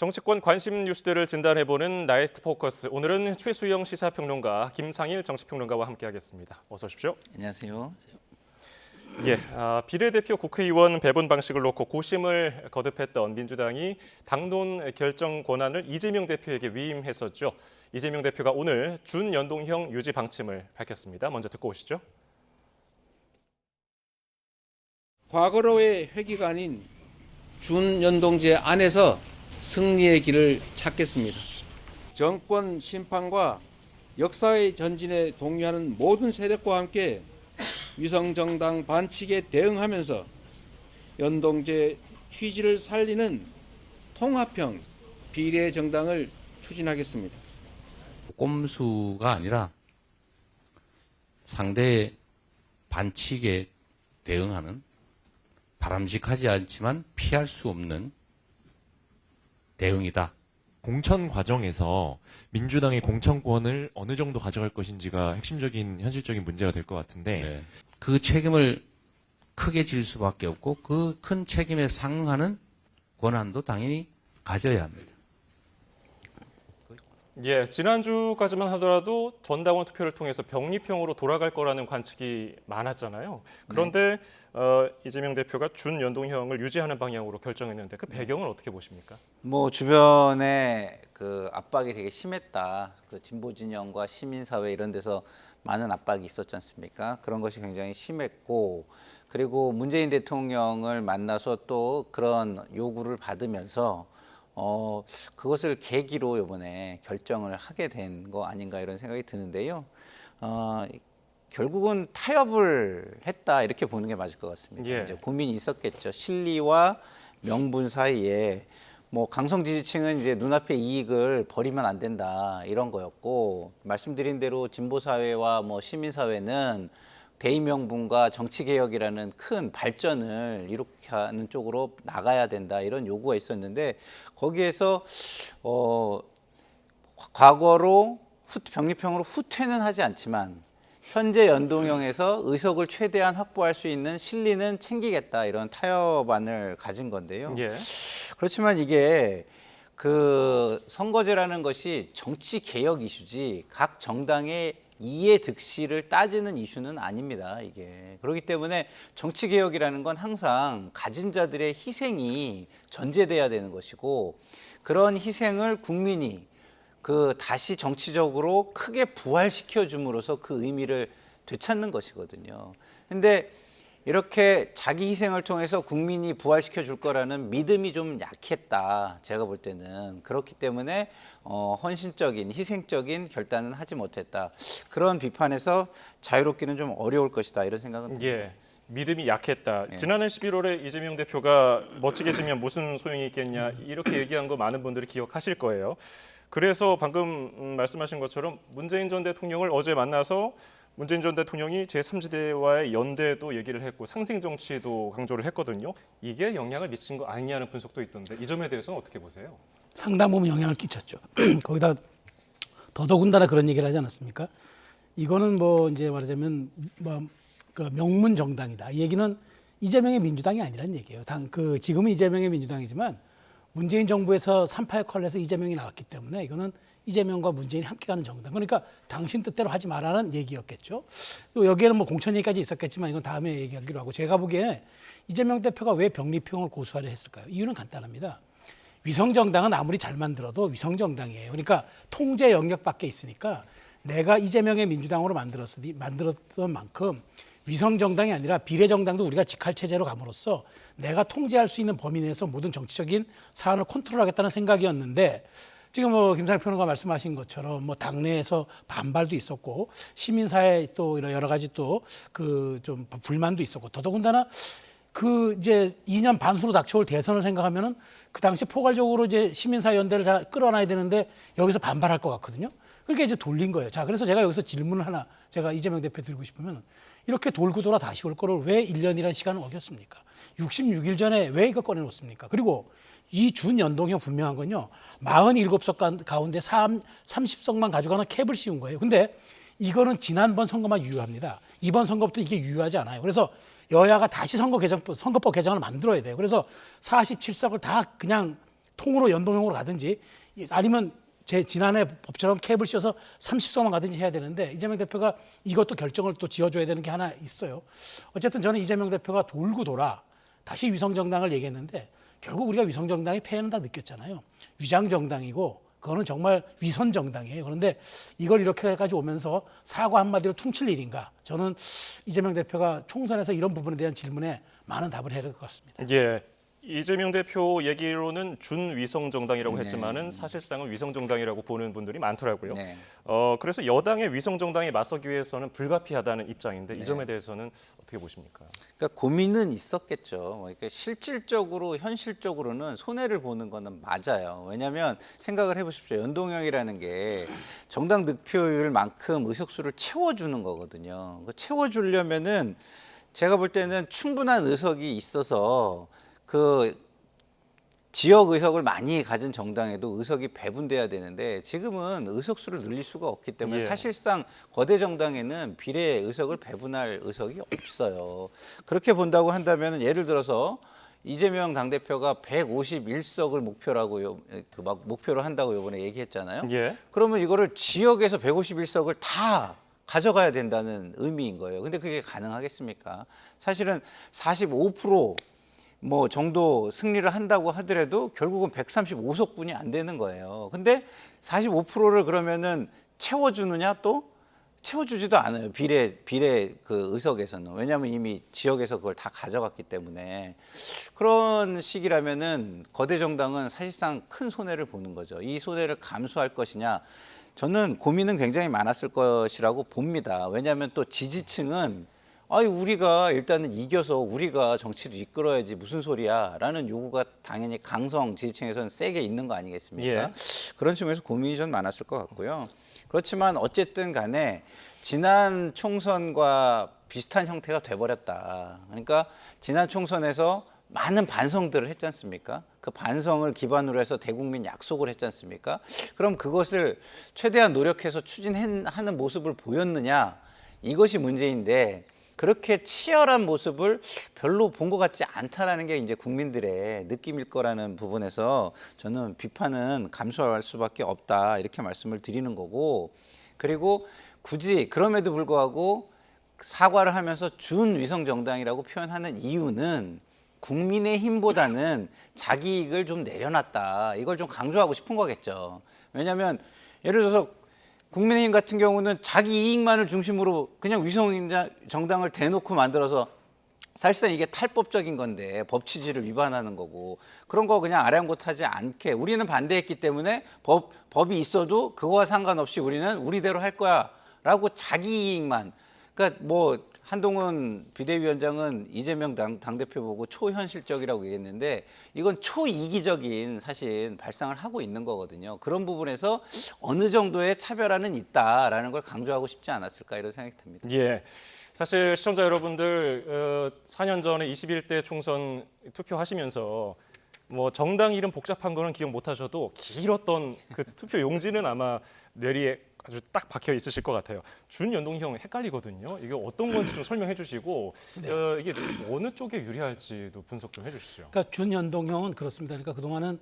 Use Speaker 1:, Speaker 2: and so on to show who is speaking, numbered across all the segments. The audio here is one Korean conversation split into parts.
Speaker 1: 정치권 관심 뉴스들을 진단해보는 나이스트 포커스. 오늘은 최수영 시사평론가, 김상일 정치평론가와 함께하겠습니다. 어서 오십시오.
Speaker 2: 안녕하세요.
Speaker 1: 비례대표 국회의원 배분 방식을 놓고 고심을 거듭했던 민주당이 당론 결정 권한을 이재명 대표에게 위임했었죠. 이재명 대표가 오늘 준연동형 유지 방침을 밝혔습니다. 먼저 듣고 오시죠.
Speaker 3: 과거로의 회기가 아닌 준연동제 안에서 승리의 길을 찾겠습니다. 정권 심판과 역사의 전진에 동의하는 모든 세력과 함께 위성정당 반칙에 대응하면서 연동제 취지를 살리는 통합형 비례정당을 추진하겠습니다.
Speaker 4: 꼼수가 아니라 상대의 반칙에 대응하는 바람직하지 않지만 피할 수 없는 대응이다.
Speaker 5: 공천 과정에서 민주당의 공천권을 어느 정도 가져갈 것인지가 핵심적인 현실적인 문제가 될 것 같은데
Speaker 4: 그 책임을 크게 질 수밖에 없고 그 큰 책임에 상응하는 권한도 당연히 가져야 합니다.
Speaker 1: 지난주까지만 하더라도 전당원 투표를 통해서 병립형으로 돌아갈 거라는 관측이 많았잖아요. 그런데 이재명 대표가 준연동형을 유지하는 방향으로 결정했는데 그 배경은 어떻게 보십니까?
Speaker 2: 뭐 주변에 그 압박이 되게 심했다. 그 진보 진영과 시민사회 이런 데서 많은 압박이 있었지 않습니까? 그런 것이 굉장히 심했고, 그리고 문재인 대통령을 만나서 또 그런 요구를 받으면서 그것을 계기로 이번에 결정을 하게 된 거 아닌가 이런 생각이 드는데요. 결국은 타협을 했다 이렇게 보는 게 맞을 것 같습니다. 이제 고민이 있었겠죠. 실리와 명분 사이에 뭐 강성 지지층은 이제 눈앞의 이익을 버리면 안 된다 이런 거였고, 말씀드린 대로 진보 사회와 뭐 시민 사회는 대의명분과 정치개혁이라는 큰 발전을 이렇게 하는 쪽으로 나가야 된다 이런 요구가 있었는데, 거기에서 과거로 병립형으로 후퇴는 하지 않지만 현재 연동형에서 의석을 최대한 확보할 수 있는 실리는 챙기겠다 이런 타협안을 가진 건데요. 그렇지만 이게 그 선거제라는 것이 정치개혁 이슈지 각 정당의 이해 득실을 따지는 이슈는 아닙니다. 이게 그렇기 때문에 정치개혁이라는 건 항상 가진 자들의 희생이 전제돼야 되는 것이고, 그런 희생을 국민이 그 다시 정치적으로 크게 부활시켜 줌으로써 그 의미를 되찾는 것이거든요. 근데 이렇게 자기 희생을 통해서 국민이 부활시켜 줄 거라는 믿음이 좀 약했다. 제가 볼 때는 그렇기 때문에 헌신적인 희생적인 결단은 하지 못했다. 그런 비판에서 자유롭기는 좀 어려울 것이다. 이런 생각은 듭니다.
Speaker 1: 믿음이 약했다. 지난해 11월에 이재명 대표가 멋지게 지면 무슨 소용이 있겠냐 이렇게 얘기한 거 많은 분들이 기억하실 거예요. 그래서 방금 말씀하신 것처럼 문재인 전 대통령을 어제 만나서 문재인 전 대통령이 제3지대와의 연대도 얘기를 했고 상생 정치도 강조를 했거든요. 이게 영향을 미친 거 아니냐는 분석도 있던데 이 점에 대해서는 어떻게 보세요?
Speaker 6: 상당 부분 영향을 끼쳤죠. 거기다 더더군다나 그런 얘기를 하지 않았습니까? 이거는 뭐 이제 말하자면 그 명문 정당이다. 이 얘기는 이재명의 민주당이 아니란 얘기예요. 지금은 이재명의 민주당이지만 문재인 정부에서 3파 역할을 해서 이재명이 나왔기 때문에 이거는 이재명과 문재인이 함께 가는 정당. 그러니까 당신 뜻대로 하지 말라는 얘기였겠죠. 또 여기에는 뭐 공천 얘기까지 있었겠지만 이건 다음에 얘기하기로 하고, 제가 보기에 이재명 대표가 왜 병립형을 고수하려 했을까요? 이유는 간단합니다. 위성정당은 아무리 잘 만들어도 위성정당이에요. 그러니까 통제 영역 밖에 있으니까 내가 이재명의 민주당으로 만들었던 만큼 위성정당이 아니라 비례정당도 우리가 직할체제로 감으로써 내가 통제할 수 있는 범위 내에서 모든 정치적인 사안을 컨트롤하겠다는 생각이었는데, 지금 뭐 김상일 평론가 말씀하신 것처럼 뭐 당내에서 반발도 있었고 시민사회 또 여러 가지 또 그 좀 불만도 있었고, 더더군다나 그 이제 2년 반 후로 닥쳐올 대선을 생각하면은 그 당시 포괄적으로 이제 시민사회 연대를 다 끌어놔야 되는데 여기서 반발할 것 같거든요. 그러니까 이제 돌린 거예요. 자, 그래서 제가 여기서 질문을 하나 제가 이재명 대표 드리고 싶으면, 이렇게 돌고 돌아 다시 올 거를 왜 1년이라는 시간을 어겼습니까? 66일 전에 왜 이거 꺼내놓습니까? 그리고 이 준연동형 분명한 건요, 47석 가운데 30석만 가져가는 캡을 씌운 거예요. 근데 이거는 지난번 선거만 유효합니다. 이번 선거부터 이게 유효하지 않아요. 그래서 여야가 다시 선거법 개정을 만들어야 돼요. 그래서 47석을 다 그냥 통으로 연동형으로 가든지 아니면 제 지난해 법처럼 캡을 씌워서 30석만 가든지 해야 되는데 이재명 대표가 이것도 결정을 또 지어줘야 되는 게 하나 있어요. 어쨌든 저는 이재명 대표가 돌고 돌아 다시 위성정당을 얘기했는데 결국 우리가 위성정당의 폐해는 다 느꼈잖아요. 위장정당이고 그거는 정말 위선정당이에요. 그런데 이걸 이렇게까지 오면서 사과 한마디로 퉁칠 일인가? 저는 이재명 대표가 총선에서 이런 부분에 대한 질문에 많은 답을 해야 될 것 같습니다.
Speaker 1: 예. 이재명 대표 얘기로는 준위성 정당이라고 했지만은 사실상은 위성 정당이라고 보는 분들이 많더라고요.
Speaker 2: 네.
Speaker 1: 그래서 여당의 위성 정당에 맞서기 위해서는 불가피하다는 입장인데 이 점에 대해서는 어떻게 보십니까?
Speaker 2: 그러니까 고민은 있었겠죠. 그러니까 실질적으로 현실적으로는 손해를 보는 거는 맞아요. 왜냐하면 생각을 해보십시오. 연동형이라는 게 정당 득표율만큼 의석수를 채워주는 거거든요. 그 채워주려면은 제가 볼 때는 충분한 의석이 있어서 그 지역 의석을 많이 가진 정당에도 의석이 배분돼야 되는데 지금은 의석수를 늘릴 수가 없기 때문에
Speaker 1: 예.
Speaker 2: 사실상 거대 정당에는 비례 의석을 배분할 의석이 없어요. 그렇게 본다고 한다면 예를 들어서 이재명 당대표가 151석을 목표로 한다고 이번에 얘기했잖아요.
Speaker 1: 예.
Speaker 2: 그러면 이거를 지역에서 151석을 다 가져가야 된다는 의미인 거예요. 근데 그게 가능하겠습니까? 사실은 45% 뭐 정도 승리를 한다고 하더라도 결국은 135석분이 안 되는 거예요. 근데 45%를 그러면은 채워주느냐 또 채워주지도 않아요. 비례 그 의석에서는. 왜냐하면 이미 지역에서 그걸 다 가져갔기 때문에 그런 식이라면은 거대 정당은 사실상 큰 손해를 보는 거죠. 이 손해를 감수할 것이냐. 저는 고민은 굉장히 많았을 것이라고 봅니다. 왜냐하면 또 지지층은 우리가 일단은 이겨서 우리가 정치를 이끌어야지 무슨 소리야 라는 요구가 당연히 강성 지지층에서는 세게 있는 거 아니겠습니까?
Speaker 1: 예.
Speaker 2: 그런 측면에서 고민이 좀 많았을 것 같고요. 그렇지만 어쨌든 간에 지난 총선과 비슷한 형태가 돼버렸다. 그러니까 지난 총선에서 많은 반성들을 했지 않습니까? 그 반성을 기반으로 해서 대국민 약속을 했지 않습니까? 그럼 그것을 최대한 노력해서 추진하는 모습을 보였느냐? 이것이 문제인데 그렇게 치열한 모습을 별로 본 것 같지 않다라는 게 이제 국민들의 느낌일 거라는 부분에서 저는 비판은 감수할 수밖에 없다 이렇게 말씀을 드리는 거고 그리고 굳이 그럼에도 불구하고 사과를 하면서 준위성 정당이라고 표현하는 이유는 국민의힘보다는 자기 이익을 좀 내려놨다 이걸 좀 강조하고 싶은 거겠죠. 왜냐하면 예를 들어서 국민의힘 같은 경우는 자기 이익만을 중심으로 그냥 위성 정당을 대놓고 만들어서 사실상 이게 탈법적인 건데 법 취지를 위반하는 거고 그런 거 그냥 아랑곳하지 않게 우리는 반대했기 때문에 법이 있어도 그거와 상관없이 우리는 우리대로 할 거야라고 자기 이익만 그러니까 뭐 한동훈 비대위원장은 이재명 당대표 보고 초현실적이라고 얘기했는데 이건 초이기적인 사실 발상을 하고 있는 거거든요. 그런 부분에서 어느 정도의 차별화는 있다라는 걸 강조하고 싶지 않았을까 이런 생각이 듭니다.
Speaker 1: 예. 사실 시청자 여러분들 4년 전에 21대 총선 투표하시면서 뭐 정당 이름 복잡한 거는 기억 못 하셔도 길었던 그 투표 용지는 아마 뇌리에 아주 딱 박혀 있으실 것 같아요. 준연동형 헷갈리거든요. 이게 어떤 건지 좀 설명해 주시고 이게 어느 쪽에 유리할지도 분석 좀 해주시죠.
Speaker 6: 그러니까 준연동형은 그렇습니다. 그러니까 그동안은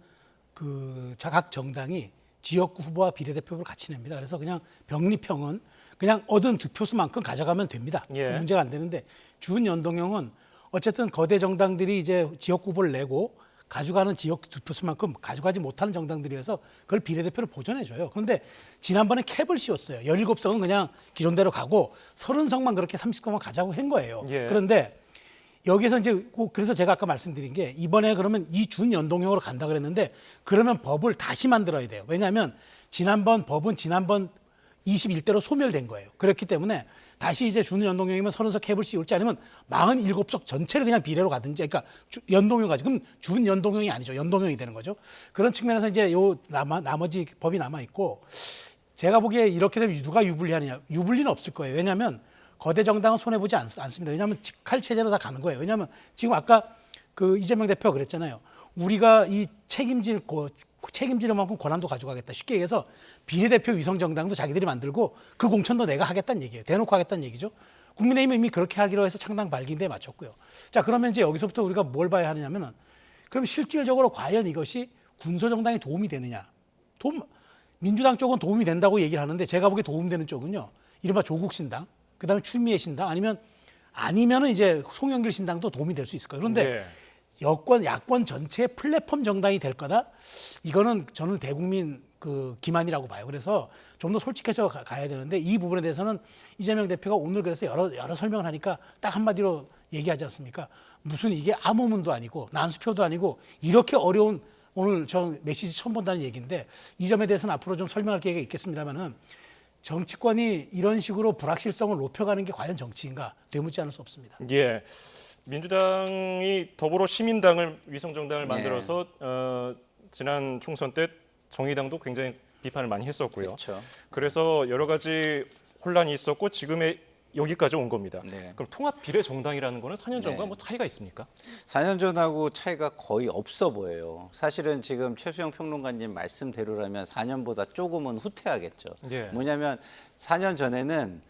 Speaker 6: 각 정당이 지역구 후보와 비례대표를 같이 냅니다. 그래서 그냥 병립형은 그냥 얻은 득표수만큼 가져가면 됩니다.
Speaker 1: 예.
Speaker 6: 문제가 안 되는데 준연동형은 어쨌든 거대 정당들이 이제 지역구 후보를 내고 가져가는 지역 득표수만큼 가져가지 못하는 정당들이 해서 그걸 비례대표를 보전해줘요. 그런데 지난번에 캡을 씌웠어요. 17석은 그냥 기존대로 가고 30석만 그렇게 30석만 가자고 한 거예요.
Speaker 1: 예.
Speaker 6: 그런데 여기서 이제 그래서 제가 아까 말씀드린 게 이번에 그러면 이 준연동형으로 간다 그랬는데 그러면 법을 다시 만들어야 돼요. 왜냐하면 지난번 법은 지난번 21대로 소멸된 거예요. 그렇기 때문에 다시 이제 준연동형이면 30석 캡을 씌울지 아니면 47석 전체를 그냥 비례로 가든지 그러니까 연동형 가지 그럼 준연동형이 아니죠. 연동형이 되는 거죠. 그런 측면에서 이제 요 나머지 법이 남아 있고 제가 보기에 이렇게 되면 누가 유불리하느냐. 유불리는 없을 거예요. 왜냐하면 거대 정당은 손해보지 않습니다. 왜냐하면 직할 체제로 다 가는 거예요. 왜냐하면 지금 아까 그 이재명 대표가 그랬잖아요. 우리가 이 책임질 만큼 권한도 가져가겠다. 쉽게 얘기해서 비례대표 위성정당도 자기들이 만들고 그 공천도 내가 하겠다는 얘기예요. 대놓고 하겠다는 얘기죠. 국민의힘은 이미 그렇게 하기로 해서 창당 발기인데 맞췄고요. 자 그러면 이제 여기서부터 우리가 뭘 봐야 하느냐면은 그럼 실질적으로 과연 이것이 군소정당이 도움이 되느냐? 민주당 쪽은 도움이 된다고 얘기를 하는데 제가 보기에 도움되는 쪽은요. 이른바 조국신당, 그다음에 추미애 신당 아니면은 이제 송영길 신당도 도움이 될 수 있을 거예요. 그런데 야권 전체의 플랫폼 정당이 될 거다. 이거는 저는 대국민 기만이라고 봐요. 그래서 좀 더 솔직해져 가야 되는데 이 부분에 대해서는 이재명 대표가 오늘 그래서 여러 설명을 하니까 딱 한마디로 얘기하지 않습니까? 무슨 이게 암호문도 아니고 난수표도 아니고 이렇게 어려운 오늘 저 메시지 처음 본다는 얘기인데 이 점에 대해서는 앞으로 좀 설명할 계획이 있겠습니다만은 정치권이 이런 식으로 불확실성을 높여가는 게 과연 정치인가 되묻지 않을 수 없습니다.
Speaker 1: 예. 민주당이 더불어 시민당을 위성정당을 만들어서 지난 총선 때 정의당도 굉장히 비판을 많이 했었고요.
Speaker 2: 그렇죠.
Speaker 1: 그래서 여러 가지 혼란이 있었고 지금의 여기까지 온 겁니다.
Speaker 2: 네.
Speaker 1: 그럼 통합 비례 정당이라는 거는 4년 전과 뭐 차이가 있습니까?
Speaker 2: 4년 전하고 차이가 거의 없어 보여요. 사실은 지금 최수영 평론가님 말씀대로라면 4년보다 조금은 후퇴하겠죠.
Speaker 1: 예.
Speaker 2: 뭐냐면 4년 전에는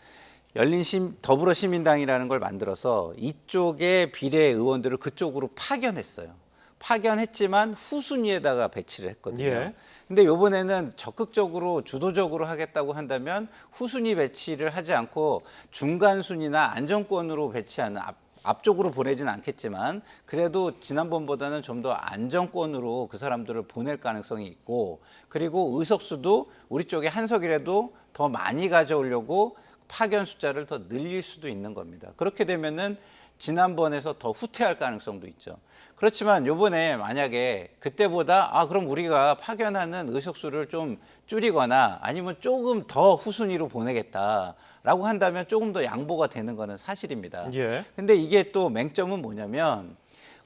Speaker 2: 더불어시민당이라는 걸 만들어서 이쪽의 비례 의원들을 그쪽으로 파견했어요. 파견했지만 후순위에다가 배치를 했거든요.
Speaker 1: 예.
Speaker 2: 근데 이번에는 적극적으로 주도적으로 하겠다고 한다면 후순위 배치를 하지 않고 중간 순위나 안정권으로 배치하는 앞쪽으로 보내진 않겠지만 그래도 지난번보다는 좀 더 안정권으로 그 사람들을 보낼 가능성이 있고 그리고 의석수도 우리 쪽에 한 석이라도 더 많이 가져오려고 파견 숫자를 더 늘릴 수도 있는 겁니다. 그렇게 되면은 지난번에서 더 후퇴할 가능성도 있죠. 그렇지만 이번에 만약에 그때보다 그럼 우리가 파견하는 의석수를 좀 줄이거나 아니면 조금 더 후순위로 보내겠다라고 한다면 조금 더 양보가 되는 거는 사실입니다.
Speaker 1: 예.
Speaker 2: 근데 이게 또 맹점은 뭐냐면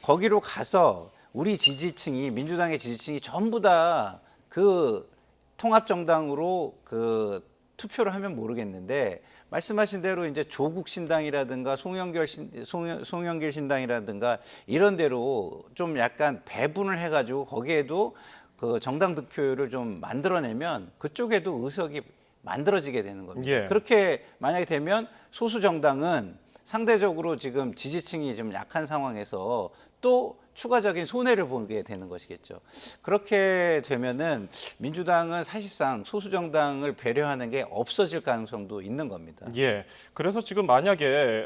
Speaker 2: 거기로 가서 우리 지지층이 민주당의 지지층이 전부 다 그 통합정당으로 투표를 하면 모르겠는데 말씀하신 대로 이제 조국 신당이라든가 송영길 신당이라든가 이런 데로 좀 약간 배분을 해가지고 거기에도 그 정당 득표율을 좀 만들어내면 그쪽에도 의석이 만들어지게 되는 겁니다.
Speaker 1: 예.
Speaker 2: 그렇게 만약에 되면 소수 정당은 상대적으로 지금 지지층이 좀 약한 상황에서 또 추가적인 손해를 보게 되는 것이겠죠. 그렇게 되면은 민주당은 사실상 소수 정당을 배려하는 게 없어질 가능성도 있는 겁니다.
Speaker 1: 예. 그래서 지금 만약에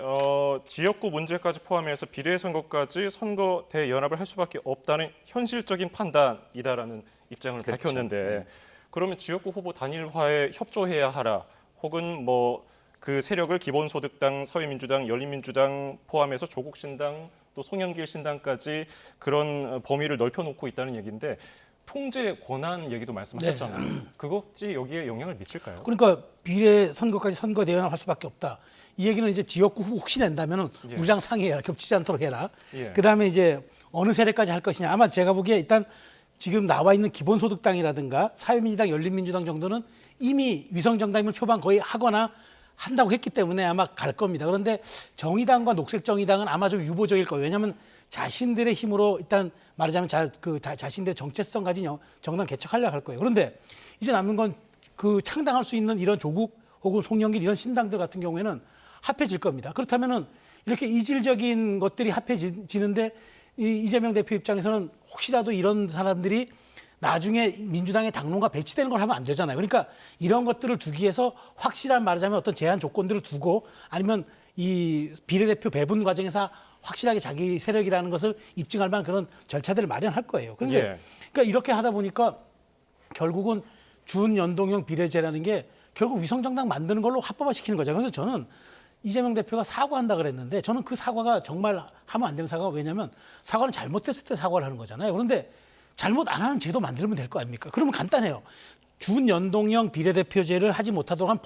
Speaker 1: 지역구 문제까지 포함해서 비례선거까지 선거 대연합을 할 수밖에 없다는 현실적인 판단이다라는 입장을
Speaker 2: 그렇죠.
Speaker 1: 밝혔는데 그러면 지역구 후보 단일화에 협조해야 하라 혹은 뭐 그 세력을 기본소득당, 사회민주당, 열린민주당 포함해서 조국신당 또 송영길 신당까지 그런 범위를 넓혀놓고 있다는 얘기인데 통제 권한 얘기도 말씀하셨잖아요. 그것이 여기에 영향을 미칠까요?
Speaker 6: 그러니까 비례 선거까지 선거 대연합 할 수밖에 없다. 이 얘기는 이제 지역구 후보 혹시 낸다면은 우리랑 상의해라. 겹치지 않도록 해라.
Speaker 1: 예.
Speaker 6: 그다음에 이제 어느 세력까지 할 것이냐. 아마 제가 보기에 일단 지금 나와 있는 기본소득당이라든가 사회민주당, 열린민주당 정도는 이미 위성정당이면 표방 거의 하거나 한다고 했기 때문에 아마 갈 겁니다. 그런데 정의당과 녹색정의당은 아마 좀 유보적일 거예요. 왜냐하면 자신들의 힘으로 일단 말하자면 자신들의 정체성 가진 정당 개척하려고 할 거예요. 그런데 이제 남는 건 그 창당할 수 있는 이런 조국 혹은 송영길 이런 신당들 같은 경우에는 합해질 겁니다. 그렇다면은 이렇게 이질적인 것들이 합해지는데 이재명 대표 입장에서는 혹시라도 이런 사람들이 나중에 민주당의 당론과 배치되는 걸 하면 안 되잖아요. 그러니까 이런 것들을 두기 위해서 확실한 말하자면 어떤 제한 조건들을 두고 아니면 이 비례대표 배분 과정에서 확실하게 자기 세력이라는 것을 입증할 만한 그런 절차들을 마련할 거예요. 그러니까 이렇게 하다 보니까 결국은 준연동형 비례제라는 게 결국 위성정당 만드는 걸로 합법화시키는 거죠. 그래서 저는 이재명 대표가 사과한다 그랬는데 저는 그 사과가 정말 하면 안 되는 사과가 왜냐하면 사과는 잘못됐을 때 사과를 하는 거잖아요. 그런데 잘못 안 하는 제도 만들면 될 거 아닙니까? 그러면 간단해요. 준연동형 비례대표제를 하지 못하도록 한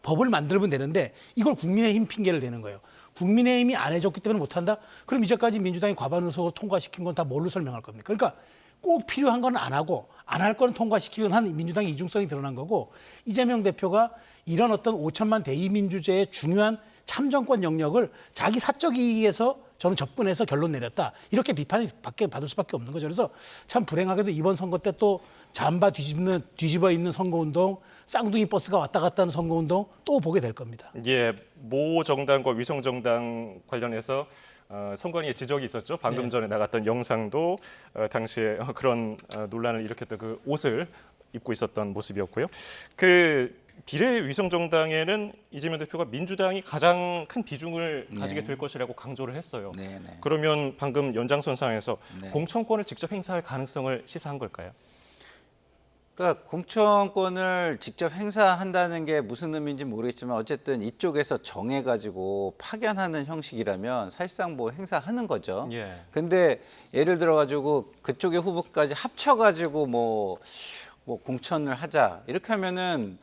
Speaker 6: 법을 만들면 되는데 이걸 국민의힘 핑계를 대는 거예요. 국민의힘이 안 해줬기 때문에 못한다? 그럼 이제까지 민주당이 과반 의석으로 통과시킨 건 다 뭘로 설명할 겁니까? 그러니까 꼭 필요한 건 안 하고 안 할 거는 통과시키긴 한 민주당의 이중성이 드러난 거고 이재명 대표가 이런 어떤 5천만 대의민주제의 중요한 참정권 영역을 자기 사적 이익에서 저는 접근해서 결론 내렸다. 이렇게 비판이 받을 수밖에 없는 거죠. 그래서 참 불행하게도 이번 선거 때 또 잠바 뒤집어 입는 선거운동, 쌍둥이 버스가 왔다 갔다 하는 선거운동 또 보게 될 겁니다.
Speaker 1: 예, 모 정당과 위성 정당 관련해서 선관위에 지적이 있었죠. 방금 전에 나갔던 영상도 당시에 그런 논란을 일으켰던 그 옷을 입고 있었던 모습이었고요. 그 비례 위성 정당에는 이재명 대표가 민주당이 가장 큰 비중을 가지게 될 것이라고 강조를 했어요.
Speaker 2: 네, 네.
Speaker 1: 그러면 방금 연장선상에서
Speaker 2: 네.
Speaker 1: 공천권을 직접 행사할 가능성을 시사한 걸까요?
Speaker 2: 그러니까 공천권을 직접 행사한다는 게 무슨 의미인지 모르겠지만 어쨌든 이쪽에서 정해가지고 파견하는 형식이라면 사실상 뭐 행사하는 거죠.
Speaker 1: 예.
Speaker 2: 근데 예를 들어가지고 그쪽의 후보까지 합쳐가지고 뭐 공천을 하자 이렇게 하면은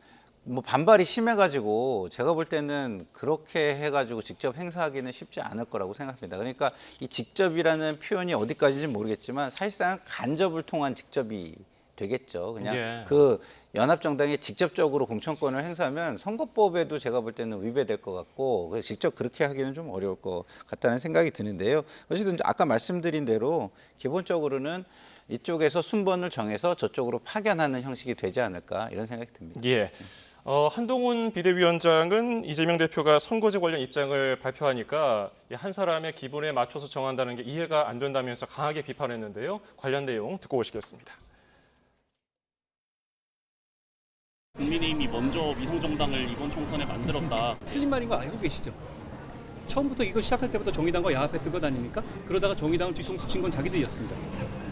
Speaker 2: 뭐 반발이 심해가지고 제가 볼 때는 그렇게 해가지고 직접 행사하기는 쉽지 않을 거라고 생각합니다. 그러니까 이 직접이라는 표현이 어디까지인지 모르겠지만 사실상 간접을 통한 직접이 되겠죠. 그냥
Speaker 1: 예.
Speaker 2: 그 연합정당이 직접적으로 공천권을 행사하면 선거법에도 제가 볼 때는 위배될 것 같고 그래서 직접 그렇게 하기는 좀 어려울 것 같다는 생각이 드는데요. 어쨌든 아까 말씀드린 대로 기본적으로는 이쪽에서 순번을 정해서 저쪽으로 파견하는 형식이 되지 않을까 이런 생각이 듭니다.
Speaker 1: 예. 한동훈 비대위원장은 이재명 대표가 선거제 관련 입장을 발표하니까 한 사람의 기분에 맞춰서 정한다는 게 이해가 안 된다면서 강하게 비판했는데요. 관련 내용 듣고 오시겠습니다.
Speaker 7: 국민의힘이 먼저 위성정당을 이번 총선에 만들었다.
Speaker 8: 틀린 말인 거 알고 계시죠? 처음부터 이거 시작할 때부터 정의당과 야합했던 것 아닙니까? 그러다가 정의당을 뒤통수 친 건 자기들이었습니다.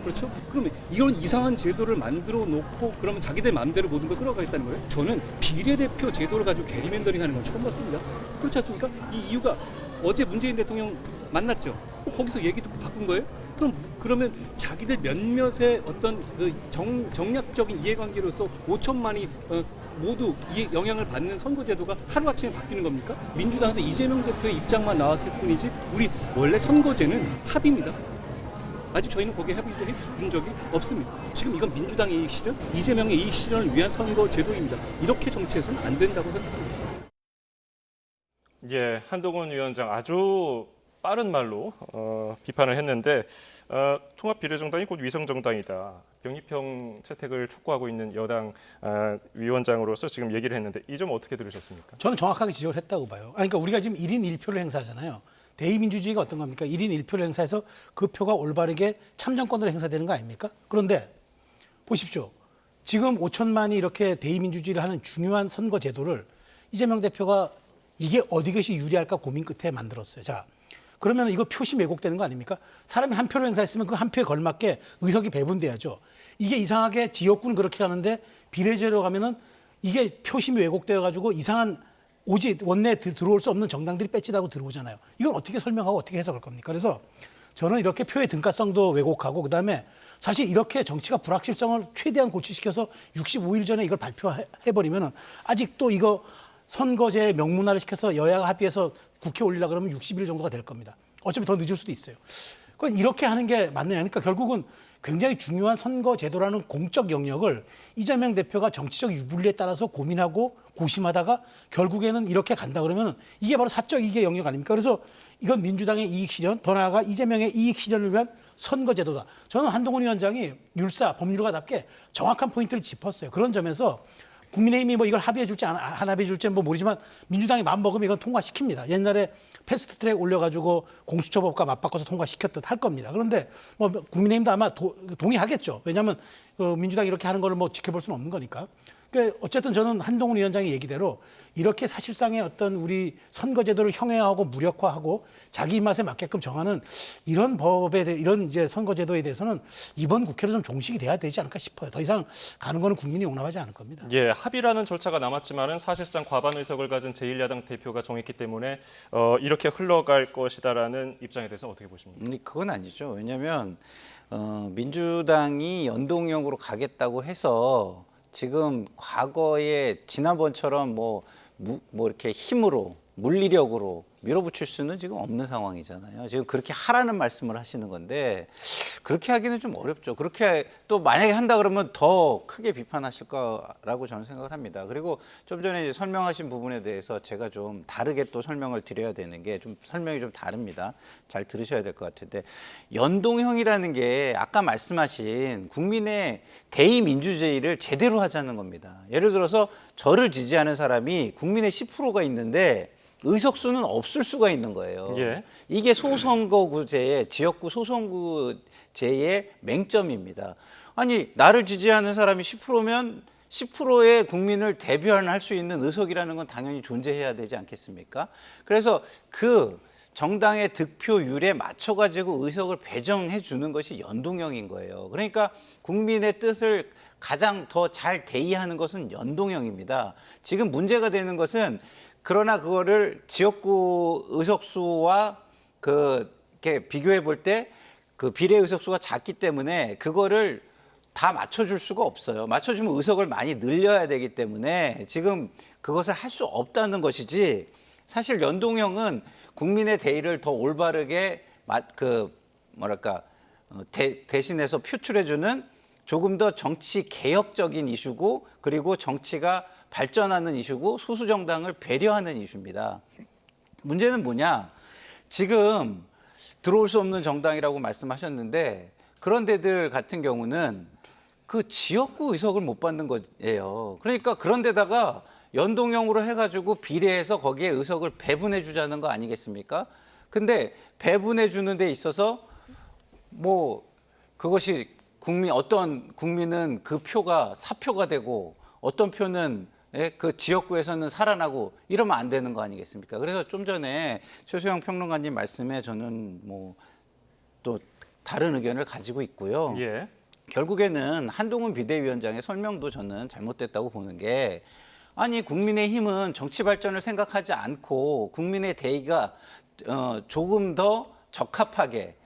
Speaker 8: 그렇죠? 그러면 이런 이상한 제도를 만들어 놓고 그러면 자기들 마음대로 모든 걸 끌어가겠다는 거예요? 저는 비례대표 제도를 가지고 게리맨더링 하는 건 처음 봤습니다. 그렇지 않습니까? 이 이유가 어제 문재인 대통령 만났죠? 거기서 얘기 듣고 바꾼 거예요? 그러면 자기들 몇몇의 어떤 그 정략적인 이해관계로서 5천만이 모두 이 영향을 받는 선거제도가 하루아침에 바뀌는 겁니까? 민주당에서 이재명 대표의 입장만 나왔을 뿐이지 우리 원래 선거제는 합의입니다. 아직 저희는 거기에 합의해 준 적이 없습니다. 지금 이건 민주당의 이익 실현, 이재명의 이익 실현을 위한 선거제도입니다. 이렇게 정치해서는 안 된다고 생각합니다.
Speaker 1: 예, 한동훈 위원장 아주 빠른 말로 비판을 했는데 통합비례정당이 곧 위성정당이다. 병립형 채택을 촉구하고 있는 여당 위원장으로서 지금 얘기를 했는데 이 점 어떻게 들으셨습니까?
Speaker 6: 저는 정확하게 지적을 했다고 봐요. 그러니까 우리가 지금 1인 1표를 행사하잖아요. 대의민주주의가 어떤 겁니까? 1인 1표를 행사해서 그 표가 올바르게 참정권으로 행사되는 거 아닙니까? 그런데 보십시오. 지금 5천만이 이렇게 대의민주주의를 하는 중요한 선거 제도를 이재명 대표가 이게 어디 것이 유리할까 고민 끝에 만들었어요. 자, 그러면 이거 표심 왜곡되는 거 아닙니까? 사람이 한 표를 행사했으면 그 한 표에 걸맞게 의석이 배분돼야죠. 이게 이상하게 지역구는 그렇게 가는데 비례제로 가면은 이게 표심이 왜곡되어 가지고 이상한 오지 원내에 들어올 수 없는 정당들이 뺏지다고 들어오잖아요. 이건 어떻게 설명하고 어떻게 해석할 겁니까? 그래서 저는 이렇게 표의 등가성도 왜곡하고 그다음에 사실 이렇게 정치가 불확실성을 최대한 고취시켜서 65일 전에 이걸 발표해버리면은 아직도 이거 선거제 명문화를 시켜서 여야가 합의해서 국회에 올리려고 그러면 60일 정도가 될 겁니다. 어차피 더 늦을 수도 있어요. 그건 이렇게 하는 게 맞느냐 하니까 결국은 굉장히 중요한 선거 제도라는 공적 영역을 이재명 대표가 정치적 유불리에 따라서 고민하고 고심하다가 결국에는 이렇게 간다 그러면 이게 바로 사적 이익의 영역 아닙니까? 그래서 이건 민주당의 이익 실현, 더 나아가 이재명의 이익 실현을 위한 선거 제도다. 저는 한동훈 위원장이 율사, 법률가답게 정확한 포인트를 짚었어요. 그런 점에서 국민의힘이 뭐 이걸 합의해 줄지 안 합의해 줄지 뭐 모르지만 민주당이 마음 먹으면 이건 통과시킵니다. 옛날에 패스트트랙 올려가지고 공수처법과 맞바꿔서 통과시켰듯 할 겁니다. 그런데 뭐 국민의힘도 아마 동의하겠죠. 왜냐하면 민주당이 이렇게 하는 걸 뭐 지켜볼 수는 없는 거니까. 그러니까 어쨌든 저는 한동훈 위원장의 얘기대로 이렇게 사실상의 어떤 우리 선거제도를 형해하고 무력화하고 자기 입맛에 맞게끔 정하는 이런 법에 대해 이런 이제 선거제도에 대해서는 이번 국회로 좀 종식이 돼야 되지 않을까 싶어요. 더 이상 가는 거는 국민이 용납하지 않을 겁니다.
Speaker 1: 예, 합의라는 절차가 남았지만은 사실상 과반 의석을 가진 제1야당 대표가 정했기 때문에 이렇게 흘러갈 것이다라는 입장에 대해서 어떻게 보십니까?
Speaker 2: 그건 아니죠. 왜냐하면 민주당이 연동형으로 가겠다고 해서 지금 과거에 지난번처럼 뭐 이렇게 힘으로 물리력으로 밀어붙일 수는 지금 없는 상황이잖아요. 지금 그렇게 하라는 말씀을 하시는 건데 그렇게 하기는 좀 어렵죠. 그렇게 또 만약에 한다 그러면 더 크게 비판하실 거라고 저는 생각을 합니다. 그리고 좀 전에 이제 설명하신 부분에 대해서 제가 좀 다르게 또 설명을 드려야 되는 게 좀 설명이 좀 다릅니다. 잘 들으셔야 될 것 같은데 연동형이라는 게 아까 말씀하신 국민의 대의민주주의를 제대로 하자는 겁니다. 예를 들어서 저를 지지하는 사람이 국민의 10%가 있는데 의석수는 없을 수가 있는 거예요.
Speaker 1: 예.
Speaker 2: 이게 소선거구제의 지역구 소선구제의 맹점입니다. 아니 나를 지지하는 사람이 10%면 10%의 국민을 대변할 수 있는 의석이라는 건 당연히 존재해야 되지 않겠습니까? 그래서 그 정당의 득표율에 맞춰가지고 의석을 배정해 주는 것이 연동형인 거예요. 그러니까 국민의 뜻을 가장 더 잘 대의하는 것은 연동형입니다. 지금 문제가 되는 것은 그러나 그거를 지역구 의석수와 이렇게 비교해 볼 때 그 비례 의석수가 작기 때문에 그거를 다 맞춰줄 수가 없어요. 맞춰주면 의석을 많이 늘려야 되기 때문에 지금 그것을 할 수 없다는 것이지 사실 연동형은 국민의 대의를 더 올바르게 대신해서 표출해주는 조금 더 정치 개혁적인 이슈고 그리고 정치가 발전하는 이슈고 소수 정당을 배려하는 이슈입니다. 문제는 뭐냐? 지금 들어올 수 없는 정당이라고 말씀하셨는데 그런 데들 같은 경우는 그 지역구 의석을 못 받는 거예요. 그러니까 그런 데다가 연동형으로 해가지고 비례해서 거기에 의석을 배분해 주자는 거 아니겠습니까? 근데 배분해 주는 데 있어서 뭐 그것이 어떤 국민은 그 표가 사표가 되고 어떤 표는 그 지역구에서는 살아나고 이러면 안 되는 거 아니겠습니까? 그래서 좀 전에 최수영 평론가님 말씀에 저는 뭐 또 다른 의견을 가지고 있고요.
Speaker 1: 예.
Speaker 2: 결국에는 한동훈 비대위원장의 설명도 저는 잘못됐다고 보는 게 아니 국민의힘은 정치 발전을 생각하지 않고 국민의 대의가 조금 더 적합하게